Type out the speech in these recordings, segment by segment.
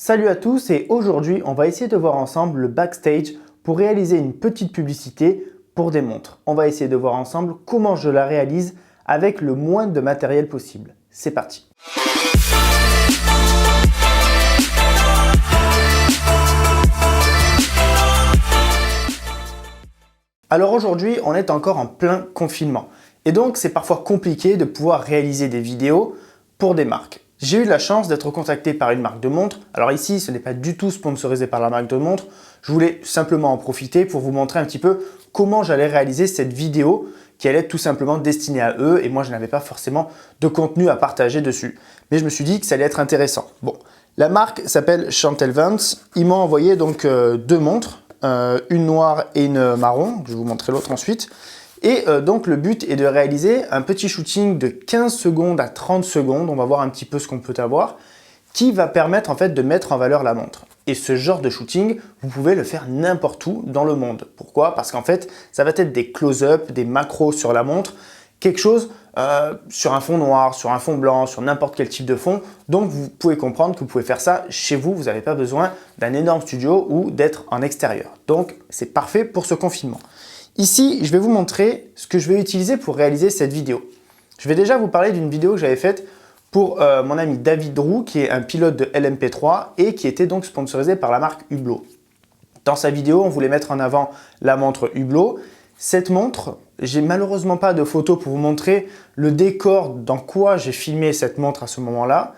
Salut à tous et aujourd'hui on va essayer de voir ensemble le backstage pour réaliser une petite publicité pour des montres. On va essayer de voir ensemble comment je la réalise avec le moins de matériel possible. C'est parti! Alors aujourd'hui on est encore en plein confinement et donc c'est parfois compliqué de pouvoir réaliser des vidéos pour des marques. J'ai eu la chance d'être contacté par une marque de montres. Alors ici, ce n'est pas du tout sponsorisé par la marque de montres. Je voulais simplement en profiter pour vous montrer un petit peu comment j'allais réaliser cette vidéo qui allait être tout simplement destinée à eux et moi, je n'avais pas forcément de contenu à partager dessus. Mais je me suis dit que ça allait être intéressant. Bon, la marque s'appelle Chantel Vance. Ils m'ont envoyé donc deux montres, une noire et une marron. Je vais vous montrer l'autre ensuite. Et donc le but est de réaliser un petit shooting de 15 secondes à 30 secondes, on va voir un petit peu ce qu'on peut avoir, qui va permettre en fait de mettre en valeur la montre. Et ce genre de shooting, vous pouvez le faire n'importe où dans le monde. Pourquoi? Parce qu'en fait, ça va être des close-up, des macros sur la montre, quelque chose sur un fond noir, sur un fond blanc, sur n'importe quel type de fond. Donc vous pouvez comprendre que vous pouvez faire ça chez vous, vous n'avez pas besoin d'un énorme studio ou d'être en extérieur. Donc c'est parfait pour ce confinement. Ici, je vais vous montrer ce que je vais utiliser pour réaliser cette vidéo. Je vais déjà vous parler d'une vidéo que j'avais faite pour mon ami David Roux, qui est un pilote de LMP3 et qui était donc sponsorisé par la marque Hublot. Dans sa vidéo, on voulait mettre en avant la montre Hublot. Cette montre, j'ai malheureusement pas de photo pour vous montrer le décor dans quoi j'ai filmé cette montre à ce moment-là,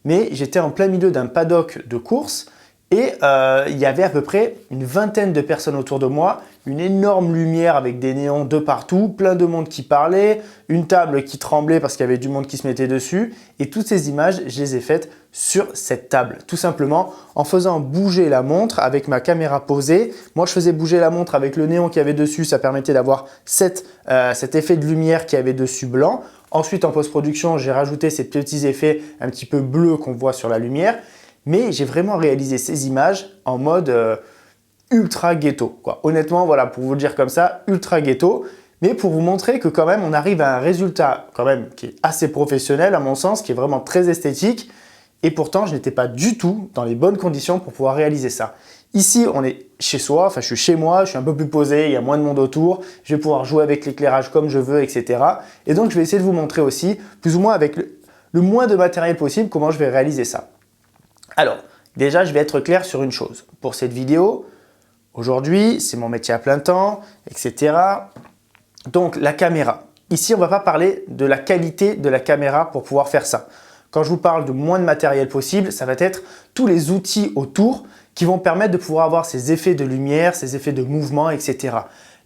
mais j'étais en plein milieu d'un paddock de course. Et il y avait à peu près une vingtaine de personnes autour de moi, une énorme lumière avec des néons de partout, plein de monde qui parlait, une table qui tremblait parce qu'il y avait du monde qui se mettait dessus. Et toutes ces images, je les ai faites sur cette table, tout simplement en faisant bouger la montre avec ma caméra posée. Moi, je faisais bouger la montre avec le néon qu'il y avait dessus, ça permettait d'avoir cet effet de lumière qu'il y avait dessus blanc. Ensuite, en post-production, j'ai rajouté ces petits effets un petit peu bleus qu'on voit sur la lumière. Mais j'ai vraiment réalisé ces images en mode ultra ghetto, quoi. Honnêtement, voilà, pour vous le dire comme ça, ultra ghetto. Mais pour vous montrer que quand même, on arrive à un résultat quand même qui est assez professionnel à mon sens, qui est vraiment très esthétique. Et pourtant, je n'étais pas du tout dans les bonnes conditions pour pouvoir réaliser ça. Ici, on est chez soi, enfin je suis chez moi, je suis un peu plus posé, il y a moins de monde autour. Je vais pouvoir jouer avec l'éclairage comme je veux, etc. Et donc, je vais essayer de vous montrer aussi, plus ou moins avec le moins de matériel possible, comment je vais réaliser ça. Alors, déjà, je vais être clair sur une chose. Pour cette vidéo, aujourd'hui, c'est mon métier à plein temps, etc. Donc, la caméra. Ici, on ne va pas parler de la qualité de la caméra pour pouvoir faire ça. Quand je vous parle de moins de matériel possible, ça va être tous les outils autour qui vont permettre de pouvoir avoir ces effets de lumière, ces effets de mouvement, etc.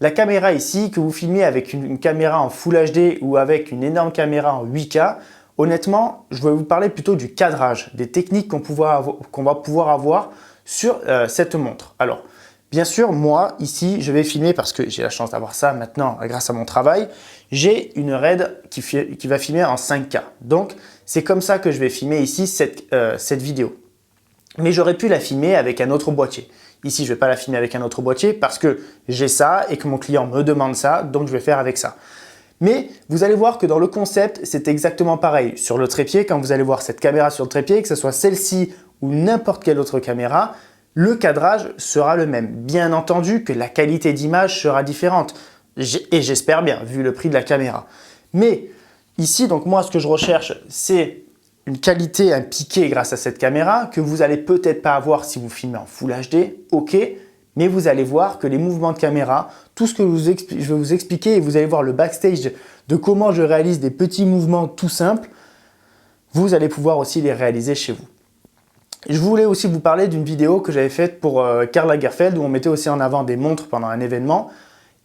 La caméra ici, que vous filmez avec une caméra en Full HD ou avec une énorme caméra en 8K, honnêtement, je vais vous parler plutôt du cadrage, des techniques qu'on va pouvoir avoir sur cette montre. Alors, bien sûr, moi, ici, je vais filmer parce que j'ai la chance d'avoir ça maintenant grâce à mon travail. J'ai une RED qui va filmer en 5K. Donc, c'est comme ça que je vais filmer ici cette vidéo. Mais j'aurais pu la filmer avec un autre boîtier. Ici, je ne vais pas la filmer avec un autre boîtier parce que j'ai ça et que mon client me demande ça, donc je vais faire avec ça. Mais vous allez voir que dans le concept, c'est exactement pareil. Sur le trépied, quand vous allez voir cette caméra sur le trépied, que ce soit celle-ci ou n'importe quelle autre caméra, le cadrage sera le même. Bien entendu que la qualité d'image sera différente. Et j'espère bien, vu le prix de la caméra. Mais ici, donc moi, ce que je recherche, c'est une qualité, un piqué grâce à cette caméra que vous n'allez peut-être pas avoir si vous filmez en Full HD, ok. Mais vous allez voir que les mouvements de caméra, tout ce que je vais vous expliquer et vous allez voir le backstage de comment je réalise des petits mouvements tout simples, vous allez pouvoir aussi les réaliser chez vous. Je voulais aussi vous parler d'une vidéo que j'avais faite pour Karl Lagerfeld où on mettait aussi en avant des montres pendant un événement.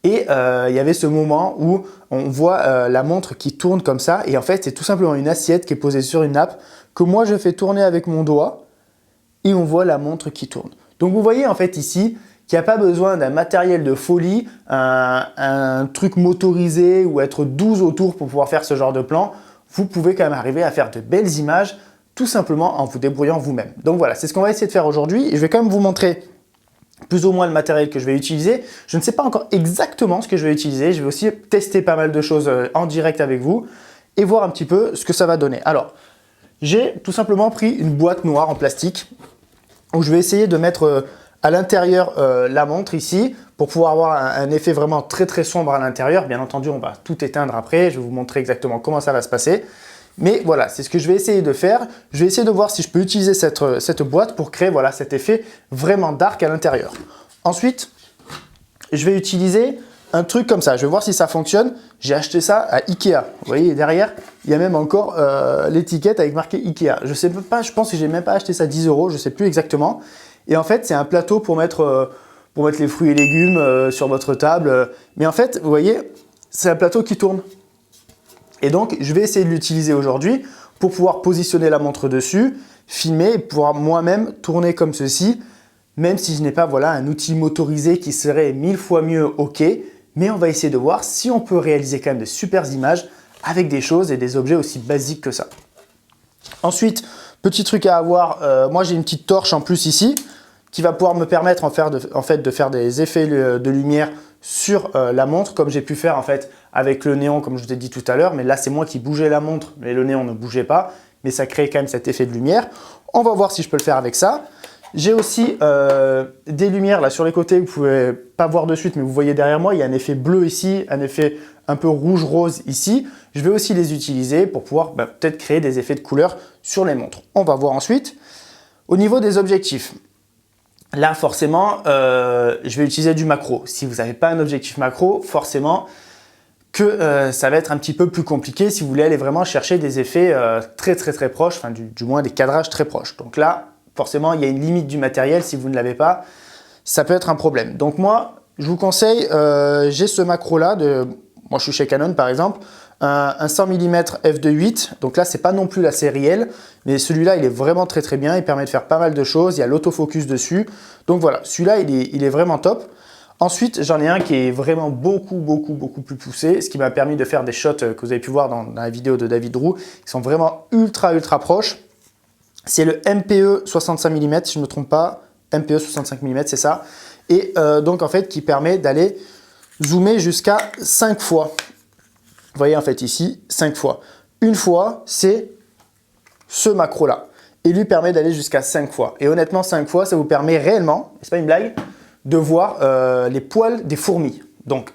Et il y avait ce moment où on voit la montre qui tourne comme ça. Et en fait, c'est tout simplement une assiette qui est posée sur une nappe que moi, je fais tourner avec mon doigt et on voit la montre qui tourne. Donc, vous voyez en fait ici, qu'il n'y a pas besoin d'un matériel de folie, un truc motorisé ou être 12 autour pour pouvoir faire ce genre de plan. Vous pouvez quand même arriver à faire de belles images tout simplement en vous débrouillant vous-même. Donc voilà, c'est ce qu'on va essayer de faire aujourd'hui et je vais quand même vous montrer plus ou moins le matériel que je vais utiliser. Je ne sais pas encore exactement ce que je vais utiliser. Je vais aussi tester pas mal de choses en direct avec vous et voir un petit peu ce que ça va donner. Alors, j'ai tout simplement pris une boîte noire en plastique où je vais essayer de mettre à l'intérieur la montre ici pour pouvoir avoir un effet vraiment très très sombre à l'intérieur. Bien entendu, on va tout éteindre après. Je vais vous montrer exactement comment ça va se passer. Mais voilà, c'est ce que je vais essayer de faire. Je vais essayer de voir si je peux utiliser cette boîte pour créer voilà, cet effet vraiment dark à l'intérieur. Ensuite, je vais utiliser un truc comme ça. Je vais voir si ça fonctionne. J'ai acheté ça à Ikea. Vous voyez, derrière, il y a même encore l'étiquette avec marqué Ikea. Je sais pas, je pense que j'ai même pas acheté ça 10 €. Je sais plus exactement. Et en fait, c'est un plateau pour mettre les fruits et légumes sur votre table. Mais en fait, vous voyez, c'est un plateau qui tourne. Et donc, je vais essayer de l'utiliser aujourd'hui pour pouvoir positionner la montre dessus, filmer et pouvoir moi-même tourner comme ceci, même si je n'ai pas voilà, un outil motorisé qui serait 1000 fois mieux, ok. Mais on va essayer de voir si on peut réaliser quand même de super images avec des choses et des objets aussi basiques que ça. Ensuite, petit truc à avoir, moi j'ai une petite torche en plus ici qui va pouvoir me permettre en fait, de faire des effets de lumière sur la montre comme j'ai pu faire en fait avec le néon comme je vous ai dit tout à l'heure. Mais là c'est moi qui bougeais la montre mais le néon ne bougeait pas. Mais ça crée quand même cet effet de lumière. On va voir si je peux le faire avec ça. J'ai aussi des lumières là sur les côtés, vous ne pouvez pas voir de suite, mais vous voyez derrière moi, il y a un effet bleu ici, un effet un peu rouge-rose ici. Je vais aussi les utiliser pour pouvoir peut-être créer des effets de couleur sur les montres. On va voir ensuite. Au niveau des objectifs, là forcément, je vais utiliser du macro. Si vous n'avez pas un objectif macro, forcément que ça va être un petit peu plus compliqué si vous voulez aller vraiment chercher des effets très proches, enfin du moins des cadrages très proches. Donc là, forcément, il y a une limite du matériel. Si vous ne l'avez pas, ça peut être un problème. Donc moi, je vous conseille, j'ai ce macro-là, moi je suis chez Canon par exemple, un 100 mm f2.8. Donc là, c'est pas non plus la série L, mais celui-là, il est vraiment très bien. Il permet de faire pas mal de choses. Il y a l'autofocus dessus. Donc voilà, celui-là, il est vraiment top. Ensuite, j'en ai un qui est vraiment beaucoup plus poussé, ce qui m'a permis de faire des shots que vous avez pu voir dans la vidéo de David Roux, qui sont vraiment ultra proches. C'est le MPE 65 mm, si je ne me trompe pas. MPE 65 mm, c'est ça. Et donc, en fait, qui permet d'aller zoomer jusqu'à 5 fois. Vous voyez, en fait, ici, 5 fois. Une fois, c'est ce macro-là. Et lui permet d'aller jusqu'à 5 fois. Et honnêtement, 5 fois, ça vous permet réellement, c'est pas une blague, de voir les poils des fourmis. Donc,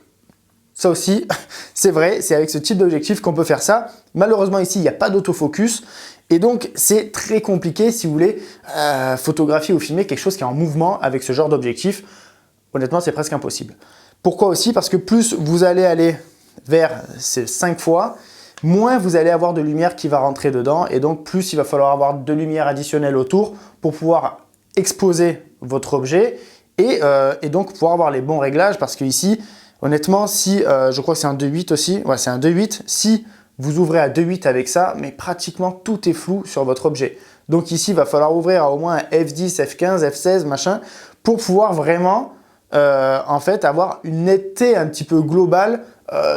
ça aussi, c'est vrai, c'est avec ce type d'objectif qu'on peut faire ça. Malheureusement, ici, il n'y a pas d'autofocus. Et donc, c'est très compliqué si vous voulez photographier ou filmer quelque chose qui est en mouvement avec ce genre d'objectif. Honnêtement, c'est presque impossible. Pourquoi aussi? Parce que plus vous allez aller vers ces 5 fois, moins vous allez avoir de lumière qui va rentrer dedans. Et donc, plus il va falloir avoir de lumière additionnelle autour pour pouvoir exposer votre objet et donc pouvoir avoir les bons réglages. Parce que ici, honnêtement, si je crois que c'est un 2.8 aussi, ouais, c'est un 2.8. Si vous ouvrez à 2.8 avec ça, mais pratiquement tout est flou sur votre objet. Donc ici, il va falloir ouvrir à au moins un f10, f15, f16, machin, pour pouvoir vraiment en fait avoir une netteté un petit peu globale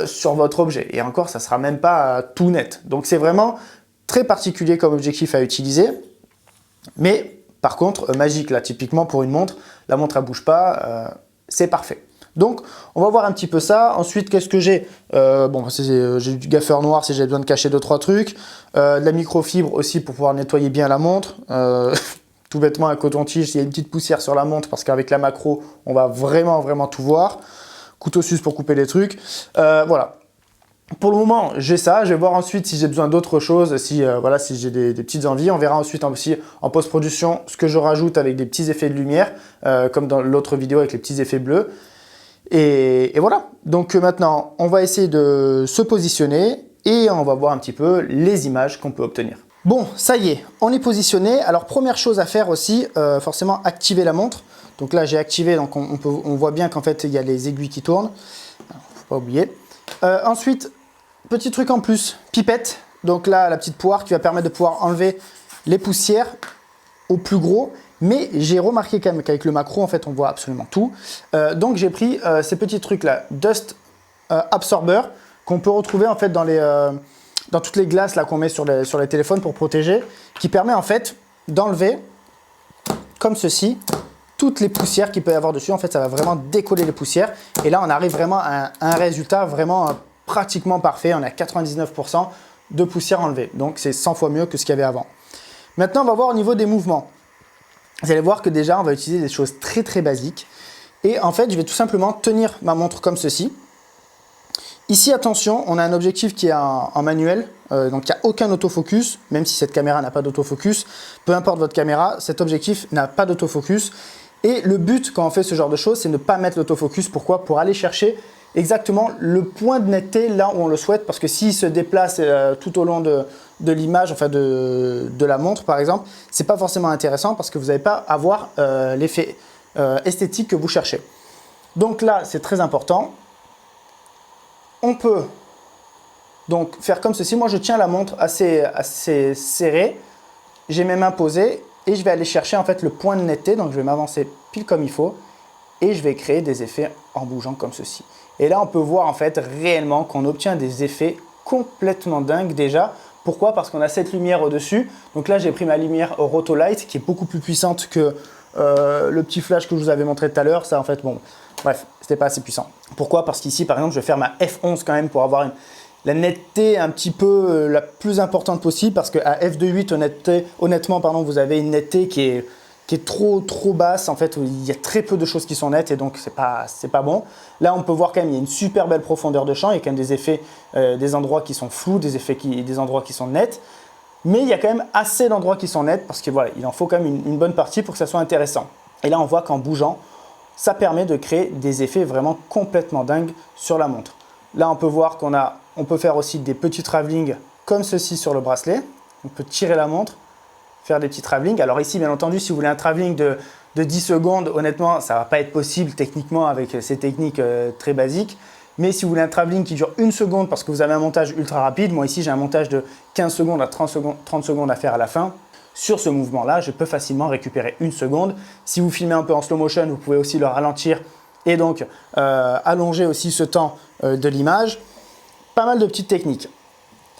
sur votre objet. Et encore, ça ne sera même pas tout net. Donc c'est vraiment très particulier comme objectif à utiliser. Mais par contre, magique là, typiquement pour une montre, la montre elle bouge pas, c'est parfait. Donc, on va voir un petit peu ça. Ensuite, qu'est-ce que j'ai? J'ai du gaffeur noir si j'ai besoin de cacher 2-3 trucs. De la microfibre aussi pour pouvoir nettoyer bien la montre. Tout bêtement, un coton-tige, s'il y a une petite poussière sur la montre, parce qu'avec la macro, on va vraiment tout voir. Couteau suisse pour couper les trucs. Voilà. Pour le moment, j'ai ça. Je vais voir ensuite si j'ai besoin d'autres choses, si j'ai des petites envies. On verra ensuite aussi en post-production ce que je rajoute avec des petits effets de lumière, comme dans l'autre vidéo avec les petits effets bleus. Et voilà. Donc maintenant, on va essayer de se positionner et on va voir un petit peu les images qu'on peut obtenir. Bon, ça y est, on est positionné. Alors, première chose à faire aussi, forcément, activer la montre. Donc là, j'ai activé, donc on voit bien qu'en fait, il y a les aiguilles qui tournent. Faut pas oublier. Ensuite, petit truc en plus, pipette. Donc là, la petite poire qui va permettre de pouvoir enlever les poussières au plus gros. Mais j'ai remarqué quand même qu'avec le macro, en fait, on voit absolument tout. Donc j'ai pris ces petits trucs-là, Dust Absorber, qu'on peut retrouver en fait dans toutes les glaces là qu'on met sur les téléphones pour protéger, qui permet en fait d'enlever, comme ceci, toutes les poussières qu'il peut y avoir dessus. En fait, ça va vraiment décoller les poussières. Et là, on arrive vraiment à un résultat vraiment pratiquement parfait. On a 99% de poussière enlevée. Donc, c'est 100 fois mieux que ce qu'il y avait avant. Maintenant, on va voir au niveau des mouvements. vous allez voir que déjà, on va utiliser des choses très très basiques. Et en fait, je vais tout simplement tenir ma montre comme ceci. Ici, attention, on a un objectif qui est en manuel, donc il n'y a aucun autofocus, même si cette caméra n'a pas d'autofocus. Peu importe votre caméra, cet objectif n'a pas d'autofocus. Et le but, quand on fait ce genre de choses, c'est ne pas mettre l'autofocus. Pourquoi? Pour aller chercher exactement le point de netteté là où on le souhaite, parce que s'il se déplace tout au long de l'image, enfin de la montre par exemple, c'est pas forcément intéressant parce que vous n'allez pas avoir l'effet esthétique que vous cherchez. Donc là, c'est très important. On peut donc faire comme ceci. Moi, je tiens la montre assez serrée. J'ai mes mains posées et je vais aller chercher en fait le point de netteté. Donc, je vais m'avancer pile comme il faut et je vais créer des effets en bougeant comme ceci. Et là, on peut voir en fait réellement qu'on obtient des effets complètement dingues déjà. Pourquoi? Parce qu'on a cette lumière au-dessus. Donc là, j'ai pris ma lumière Rotolight qui est beaucoup plus puissante que le petit flash que je vous avais montré tout à l'heure. Ça, en fait, bon, bref, c'était pas assez puissant. Pourquoi? Parce qu'ici, par exemple, je vais faire ma F11 quand même pour avoir la netteté un petit peu la plus importante possible. Parce qu'à f2.8, honnêtement, pardon, vous avez une netteté qui est trop basse. En fait, il y a très peu de choses qui sont nettes et donc c'est pas bon. Là, on peut voir quand même, il y a une super belle profondeur de champ. Il y a quand même des effets, des endroits qui sont flous, des endroits qui sont nets. Mais il y a quand même assez d'endroits qui sont nets parce que voilà, il en faut quand même une bonne partie pour que ça soit intéressant. Et là, on voit qu'en bougeant, ça permet de créer des effets vraiment complètement dingues sur la montre. Là, on peut voir on peut faire aussi des petits travelling comme ceci sur le bracelet. On peut tirer la montre, faire des petits travelling. Alors ici, bien entendu, si vous voulez un travelling de 10 secondes, honnêtement, ça ne va pas être possible techniquement avec ces techniques très basiques. Mais si vous voulez un travelling qui dure 1 seconde parce que vous avez un montage ultra rapide, moi ici j'ai un montage de 15 secondes à 30 secondes à faire à la fin. Sur ce mouvement-là, je peux facilement récupérer 1 seconde. Si vous filmez un peu en slow motion, vous pouvez aussi le ralentir et donc allonger aussi ce temps de l'image. Pas mal de petites techniques.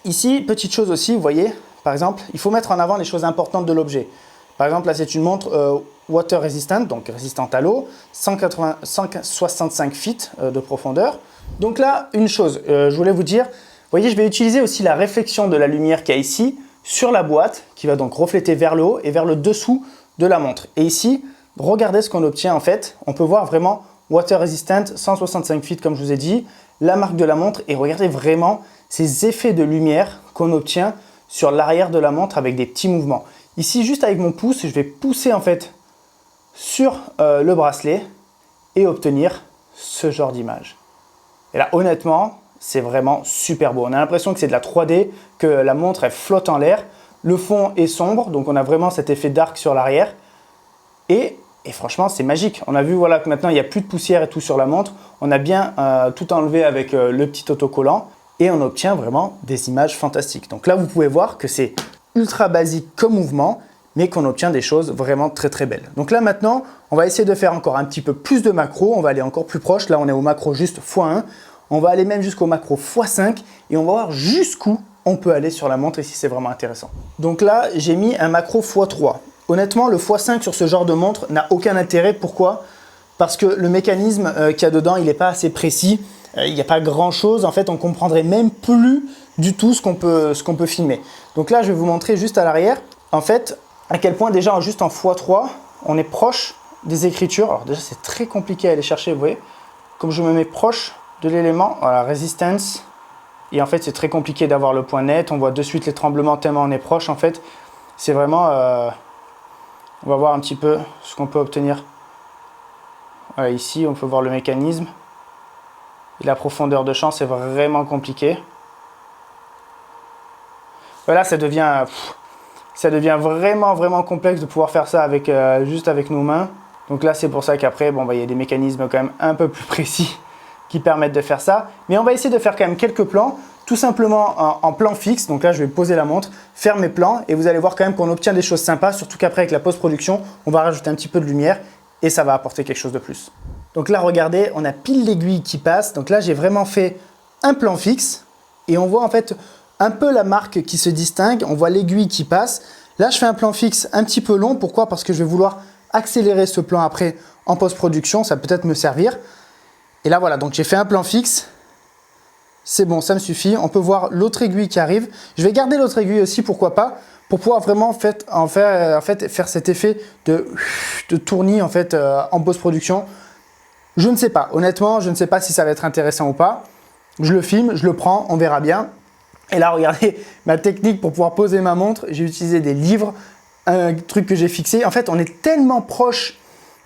Ici, petite chose aussi, vous voyez, par exemple, il faut mettre en avant les choses importantes de l'objet. Par exemple, là, c'est une montre water resistant, donc résistante à l'eau, 165 feet de profondeur. Donc là, une chose, je voulais vous dire, vous voyez, je vais utiliser aussi la réflexion de la lumière qu'il y a ici sur la boîte, qui va donc refléter vers le haut et vers le dessous de la montre. Et ici, regardez ce qu'on obtient en fait. On peut voir vraiment water resistant, 165 feet comme je vous ai dit, la marque de la montre et regardez vraiment ces effets de lumière qu'on obtient sur l'arrière de la montre avec des petits mouvements. Ici, juste avec mon pouce, je vais pousser en fait sur le bracelet et obtenir ce genre d'image. Et là, honnêtement, c'est vraiment super beau. On a l'impression que c'est de la 3D, que la montre elle flotte en l'air. Le fond est sombre, donc on a vraiment cet effet dark sur l'arrière. Et franchement, c'est magique. On a vu voilà, que maintenant, il n'y a plus de poussière et tout sur la montre. On a bien tout enlevé avec le petit autocollant. Et on obtient vraiment des images fantastiques. Donc là, vous pouvez voir que c'est ultra basique comme mouvement, mais qu'on obtient des choses vraiment très très belles. Donc là maintenant, on va essayer de faire encore un petit peu plus de macros. On va aller encore plus proche. Là, on est au macro juste x1. On va aller même jusqu'au macro x5 et on va voir jusqu'où on peut aller sur la montre et si c'est vraiment intéressant. Donc là, j'ai mis un macro x3. Honnêtement, le x5 sur ce genre de montre n'a aucun intérêt. Pourquoi? Parce que le mécanisme qu'il y a dedans, il n'est pas assez précis. Il n'y a pas grand chose. En fait, on ne comprendrait même plus du tout ce qu'on peut filmer. Donc là, je vais vous montrer juste à l'arrière. En fait, à quel point déjà juste en x3, on est proche des écritures. Alors déjà, c'est très compliqué à aller chercher, vous voyez. Comme je me mets proche de l'élément, voilà, resistance. Et en fait, c'est très compliqué d'avoir le point net. On voit de suite les tremblements tellement on est proche. En fait, c'est vraiment... on va voir un petit peu ce qu'on peut obtenir. Voilà, ici, on peut voir le mécanisme. Et la profondeur de champ, c'est vraiment compliqué. Voilà, ça devient vraiment complexe de pouvoir faire ça avec, juste avec nos mains. Donc là, c'est pour ça qu'après, bon, bah, y a des mécanismes quand même un peu plus précis qui permettent de faire ça. Mais on va essayer de faire quand même quelques plans, tout simplement en plan fixe. Donc là, je vais poser la montre, faire mes plans et vous allez voir quand même qu'on obtient des choses sympas, surtout qu'après, avec la post-production, on va rajouter un petit peu de lumière et ça va apporter quelque chose de plus. Donc là, regardez, on a pile l'aiguille qui passe. Donc là, j'ai vraiment fait un plan fixe et on voit en fait un peu la marque qui se distingue. On voit l'aiguille qui passe. Là, je fais un plan fixe un petit peu long. Pourquoi? Parce que je vais vouloir accélérer ce plan après en post-production. Ça peut peut-être me servir. Et là, voilà. Donc, j'ai fait un plan fixe C'est bon, ça me suffit. On peut voir l'autre aiguille qui arrive. Je vais garder l'autre aiguille aussi, pourquoi pas, pour pouvoir vraiment faire cet effet de tournis en post-production. Je ne sais pas, honnêtement, je ne sais pas si ça va être intéressant ou pas. Je le filme, je le prends, on verra bien. Et là, regardez ma technique pour pouvoir poser ma montre. J'ai utilisé des livres, un truc que j'ai fixé. En fait, on est tellement proche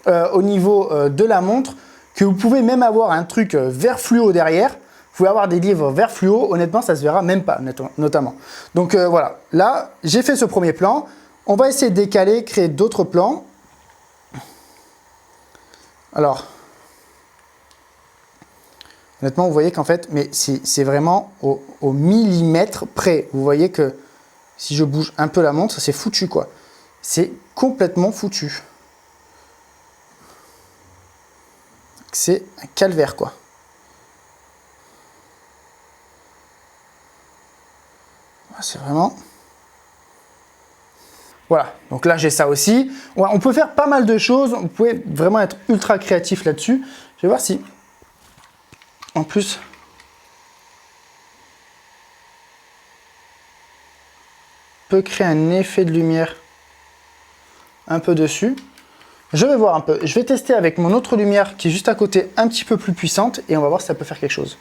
au niveau de la montre que vous pouvez même avoir un truc vert fluo derrière. Vous pouvez avoir des livres vert fluo. Honnêtement, ça ne se verra même pas, notamment. Donc voilà, là, j'ai fait ce premier plan. On va essayer de décaler, créer d'autres plans. Alors, honnêtement, vous voyez qu'en fait, mais c'est vraiment au millimètre près. Vous voyez que si je bouge un peu la montre, c'est foutu, quoi. C'est complètement foutu. C'est un calvaire, quoi. C'est vraiment... Voilà, donc là j'ai ça aussi. On peut faire pas mal de choses, vous pouvez vraiment être ultra créatif là-dessus. Je vais voir si, en plus, on peut créer un effet de lumière un peu dessus. Je vais voir un peu, je vais tester avec mon autre lumière qui est juste à côté, un petit peu plus puissante, et on va voir si ça peut faire quelque chose.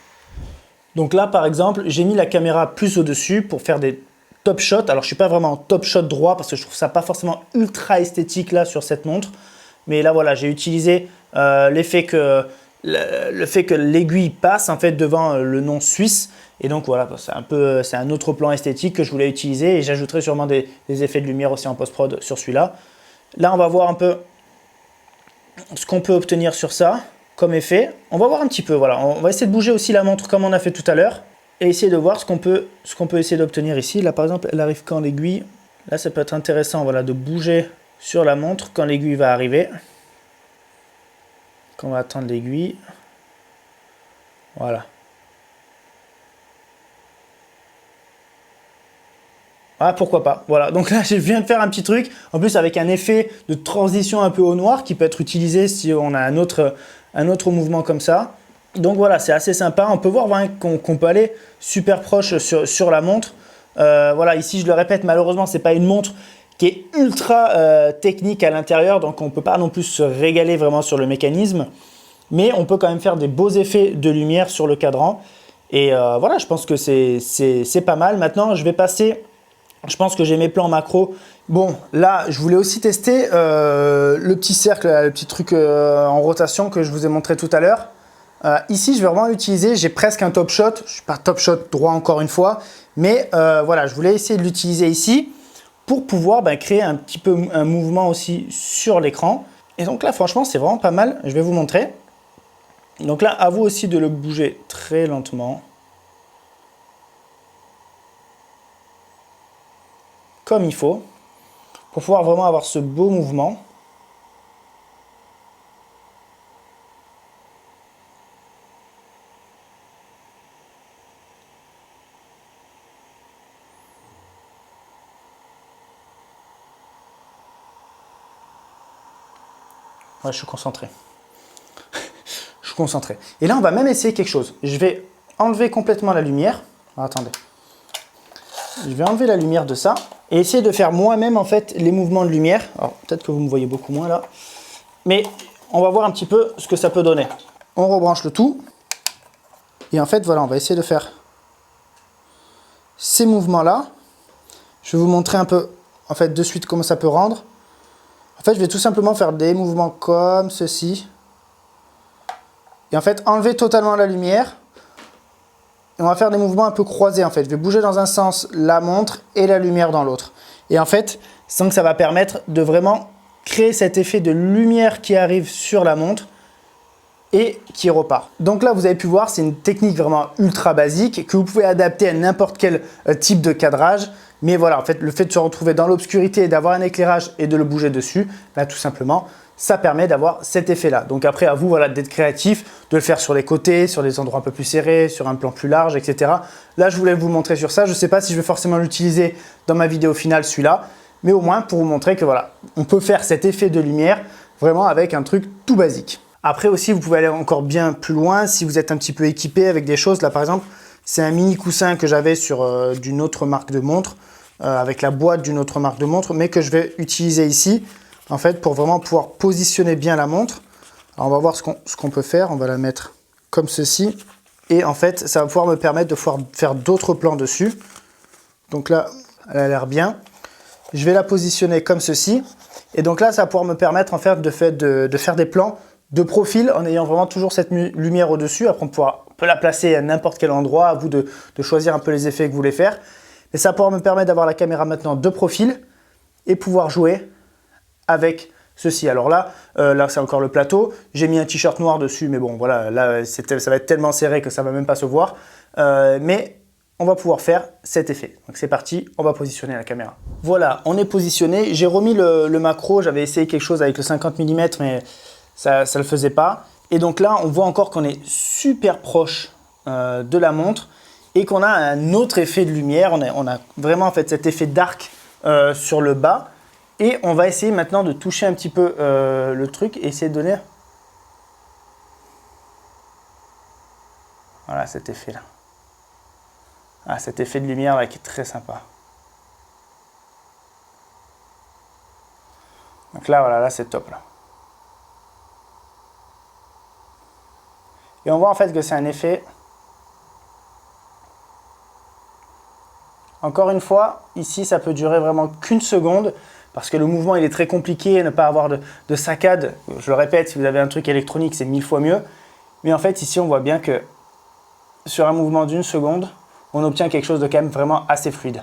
Donc là, par exemple, j'ai mis la caméra plus au-dessus pour faire des top shots. Alors, je ne suis pas vraiment en top shot droit parce que je trouve ça pas forcément ultra esthétique là sur cette montre. Mais là, voilà, j'ai utilisé le fait que l'aiguille passe en fait devant le nom suisse. Et donc voilà, c'est un autre plan esthétique que je voulais utiliser. Et j'ajouterai sûrement des effets de lumière aussi en post-prod sur celui-là. Là, on va voir un peu ce qu'on peut obtenir sur ça comme effet. On va voir un petit peu, voilà. On va essayer de bouger aussi la montre comme on a fait tout à l'heure et essayer de voir ce qu'on peut essayer d'obtenir ici. Là, par exemple, elle arrive quand l'aiguille. Là, ça peut être intéressant, voilà, de bouger sur la montre quand l'aiguille va arriver. Quand on va attendre l'aiguille. Voilà. Ah, pourquoi pas. Voilà, donc là, je viens de faire un petit truc. En plus, avec un effet de transition un peu au noir qui peut être utilisé si on a un autre mouvement comme ça. Donc voilà, c'est assez sympa. On peut voir qu'on peut aller super proche sur la montre. Voilà, ici, je le répète, malheureusement, ce n'est pas une montre qui est ultra technique à l'intérieur. Donc, on ne peut pas non plus se régaler vraiment sur le mécanisme. Mais on peut quand même faire des beaux effets de lumière sur le cadran. Et voilà, je pense que c'est pas mal. Maintenant, je vais passer... Je pense que j'ai mes plans macro. Bon, là, je voulais aussi tester le petit cercle, le petit truc en rotation que je vous ai montré tout à l'heure. Ici, je vais vraiment l'utiliser. J'ai presque un top shot. Je ne suis pas top shot droit encore une fois. Mais voilà, je voulais essayer de l'utiliser ici pour pouvoir créer un petit peu un mouvement aussi sur l'écran. Et donc là, franchement, c'est vraiment pas mal. Je vais vous montrer. Donc là, à vous aussi de le bouger très lentement. Comme il faut, pour pouvoir vraiment avoir ce beau mouvement. Ouais, je suis concentré. Je suis concentré. Et là, on va même essayer quelque chose. Je vais enlever complètement la lumière. Alors, attendez. Je vais enlever la lumière de ça et essayer de faire moi-même en fait les mouvements de lumière. Alors peut-être que vous me voyez beaucoup moins là, mais on va voir un petit peu ce que ça peut donner. On rebranche le tout et en fait voilà, on va essayer de faire ces mouvements là. Je vais vous montrer un peu en fait de suite comment ça peut rendre. En fait, je vais tout simplement faire des mouvements comme ceci et en fait enlever totalement la lumière. Et on va faire des mouvements un peu croisés en fait. Je vais bouger dans un sens la montre et la lumière dans l'autre. Et en fait, sans que ça va permettre de vraiment créer cet effet de lumière qui arrive sur la montre et qui repart. Donc là, vous avez pu voir, c'est une technique vraiment ultra basique que vous pouvez adapter à n'importe quel type de cadrage. Mais voilà, en fait, le fait de se retrouver dans l'obscurité, d'avoir un éclairage et de le bouger dessus, là tout simplement, ça permet d'avoir cet effet-là. Donc après, à vous voilà, d'être créatif, de le faire sur les côtés, sur des endroits un peu plus serrés, sur un plan plus large, etc. Là, je voulais vous montrer sur ça. Je ne sais pas si je vais forcément l'utiliser dans ma vidéo finale, celui-là, mais au moins pour vous montrer que voilà, on peut faire cet effet de lumière vraiment avec un truc tout basique. Après aussi, vous pouvez aller encore bien plus loin si vous êtes un petit peu équipé avec des choses. Là, par exemple, C'est un mini coussin que j'avais sur d'une autre marque de montre, avec la boîte d'une autre marque de montre, mais que je vais utiliser ici, en fait, pour vraiment pouvoir positionner bien la montre. Alors, on va voir ce qu'on peut faire. On va la mettre comme ceci. Et en fait, ça va pouvoir me permettre de pouvoir faire d'autres plans dessus. Donc là, elle a l'air bien. Je vais la positionner comme ceci. Et donc là, ça va pouvoir me permettre en fait, de faire des plans de profil en ayant vraiment toujours cette lumière au-dessus. Après, on peut la placer à n'importe quel endroit, à vous de choisir un peu les effets que vous voulez faire. Mais ça va pouvoir me permettre d'avoir la caméra maintenant de profil et pouvoir jouer avec ceci. Alors là, c'est encore le plateau. J'ai mis un t-shirt noir dessus, mais bon, voilà, là, ça va être tellement serré que ça ne va même pas se voir. Mais on va pouvoir faire cet effet. Donc c'est parti, on va positionner la caméra. Voilà, on est positionné. J'ai remis le macro. J'avais essayé quelque chose avec le 50 mm, mais ça ne le faisait pas. Et donc là, on voit encore qu'on est super proche de la montre et qu'on a un autre effet de lumière. On a vraiment en fait cet effet d'arc sur le bas. Et on va essayer maintenant de toucher un petit peu le truc et essayer de donner voilà cet effet là. Ah, cet effet de lumière là qui est très sympa. Donc là, voilà, là c'est top là. Et on voit en fait que c'est un effet. Encore une fois, ici ça peut durer vraiment qu'une seconde parce que le mouvement il est très compliqué, ne pas avoir de saccade. Je le répète, si vous avez un truc électronique, c'est 1000 fois mieux. Mais en fait, ici on voit bien que sur un mouvement d'une seconde, on obtient quelque chose de quand même vraiment assez fluide.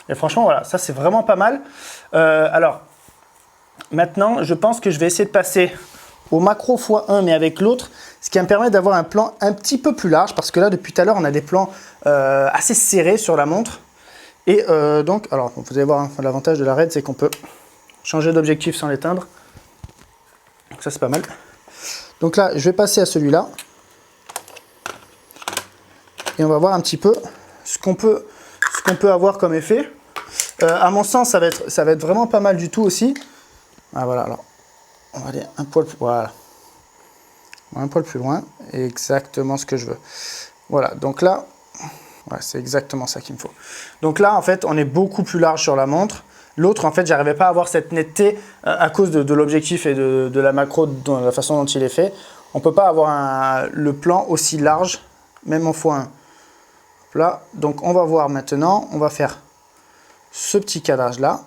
Et franchement, voilà, ça c'est vraiment pas mal. Alors, maintenant, je pense que je vais essayer de passer au macro x1, mais avec l'autre, ce qui va me permet d'avoir un plan un petit peu plus large, parce que là, depuis tout à l'heure, on a des plans assez serrés sur la montre. Et donc, alors, vous allez voir, hein, l'avantage de la Red, c'est qu'on peut changer d'objectif sans l'éteindre. Donc ça, c'est pas mal. Donc là, je vais passer à celui-là. Et on va voir un petit peu ce qu'on peut avoir comme effet. À mon sens, ça va être vraiment pas mal du tout aussi. Ah, voilà, alors, on va aller un poil plus, voilà. Un poil plus loin, exactement ce que je veux. Voilà, donc là, ouais, c'est exactement ça qu'il me faut. Donc là, en fait, on est beaucoup plus large sur la montre. L'autre, en fait, j'arrivais pas à avoir cette netteté à cause de l'objectif et de la macro, de la façon dont il est fait. On peut pas avoir le plan aussi large, même en x1. Là, donc on va voir maintenant, on va faire ce petit cadrage là.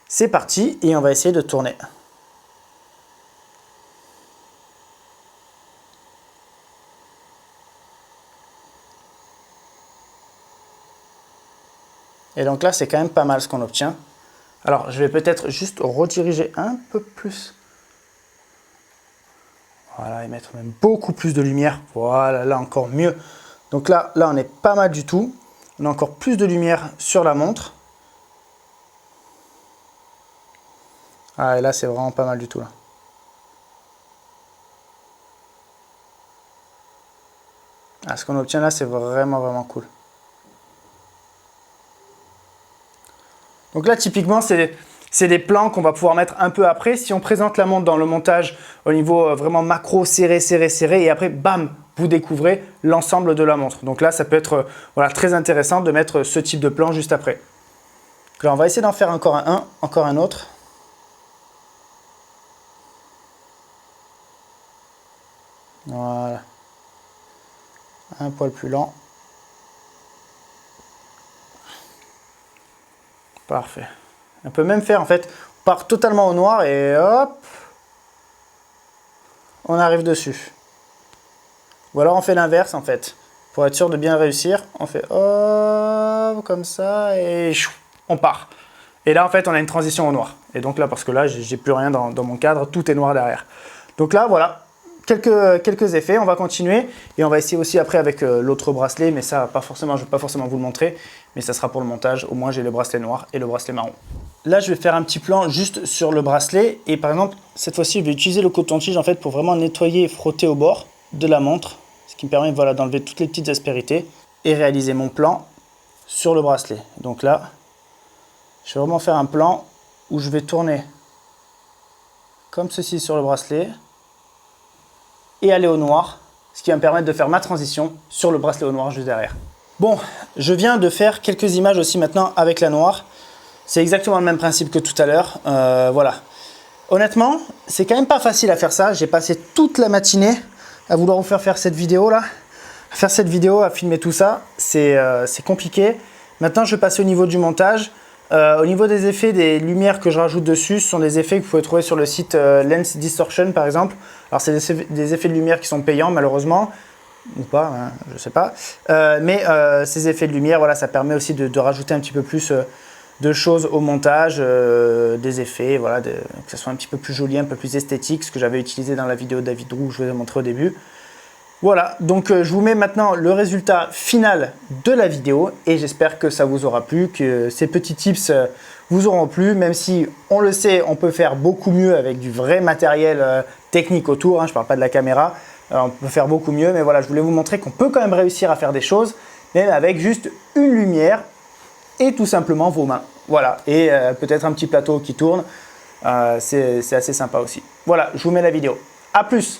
C'est parti et on va essayer de tourner. Et donc là, c'est quand même pas mal ce qu'on obtient. Alors, je vais peut-être juste rediriger un peu plus. Voilà, et mettre même beaucoup plus de lumière. Voilà, là encore mieux. Donc là, on est pas mal du tout. On a encore plus de lumière sur la montre. Ah, et là, c'est vraiment pas mal du tout. Là. Ah, ce qu'on obtient là, c'est vraiment, vraiment cool. Donc là, typiquement, c'est des plans qu'on va pouvoir mettre un peu après. Si on présente la montre dans le montage au niveau vraiment macro, serré, serré, serré, et après, bam, vous découvrez l'ensemble de la montre. Donc là, ça peut être voilà, très intéressant de mettre ce type de plan juste après. Donc là, on va essayer d'en faire encore un autre. Voilà. Un poil plus lent. Parfait. On peut même faire en fait, on part totalement au noir et hop, on arrive dessus. Ou alors on fait l'inverse en fait. Pour être sûr de bien réussir, on fait hop, comme ça et chou, on part. Et là en fait on a une transition au noir. Et donc là, parce que là j'ai plus rien dans mon cadre, tout est noir derrière. Donc là voilà, quelques effets, on va continuer. Et on va essayer aussi après avec l'autre bracelet, mais ça pas forcément, je ne vais pas forcément vous le montrer. Mais ça sera pour le montage, au moins j'ai le bracelet noir et le bracelet marron. Là je vais faire un petit plan juste sur le bracelet. Et par exemple, cette fois-ci je vais utiliser le coton-tige en fait pour vraiment nettoyer et frotter au bord de la montre. ce qui me permet voilà, d'enlever toutes les petites aspérités et réaliser mon plan sur le bracelet. Donc là, je vais vraiment faire un plan où je vais tourner comme ceci sur le bracelet et aller au noir, ce qui va me permettre de faire ma transition sur le bracelet au noir juste derrière. Bon, je viens de faire quelques images aussi maintenant avec la noire. C'est exactement le même principe que tout à l'heure. Voilà. Honnêtement, c'est quand même pas facile à faire ça. J'ai passé toute la matinée à vouloir vous faire cette vidéo là. À faire cette vidéo, à filmer tout ça. C'est compliqué. Maintenant, je vais passer au niveau du montage. Au niveau des effets, des lumières que je rajoute dessus, ce sont des effets que vous pouvez trouver sur le site Lens Distortion par exemple. Alors c'est des effets de lumière qui sont payants malheureusement, ou pas, hein, je sais pas. Mais ces effets de lumière, voilà, ça permet aussi de rajouter un petit peu plus de choses au montage, des effets, voilà, que ça soit un petit peu plus joli, un peu plus esthétique, ce que j'avais utilisé dans la vidéo de David Roux que je vous ai montré au début. Voilà, donc je vous mets maintenant le résultat final de la vidéo et j'espère que ça vous aura plu, que ces petits tips vous auront plu, même si on le sait, on peut faire beaucoup mieux avec du vrai matériel technique autour, hein, je ne parle pas de la caméra, on peut faire beaucoup mieux, mais voilà, je voulais vous montrer qu'on peut quand même réussir à faire des choses, même avec juste une lumière et tout simplement vos mains. Voilà, et peut-être un petit plateau qui tourne, c'est assez sympa aussi. Voilà, je vous mets la vidéo. À plus!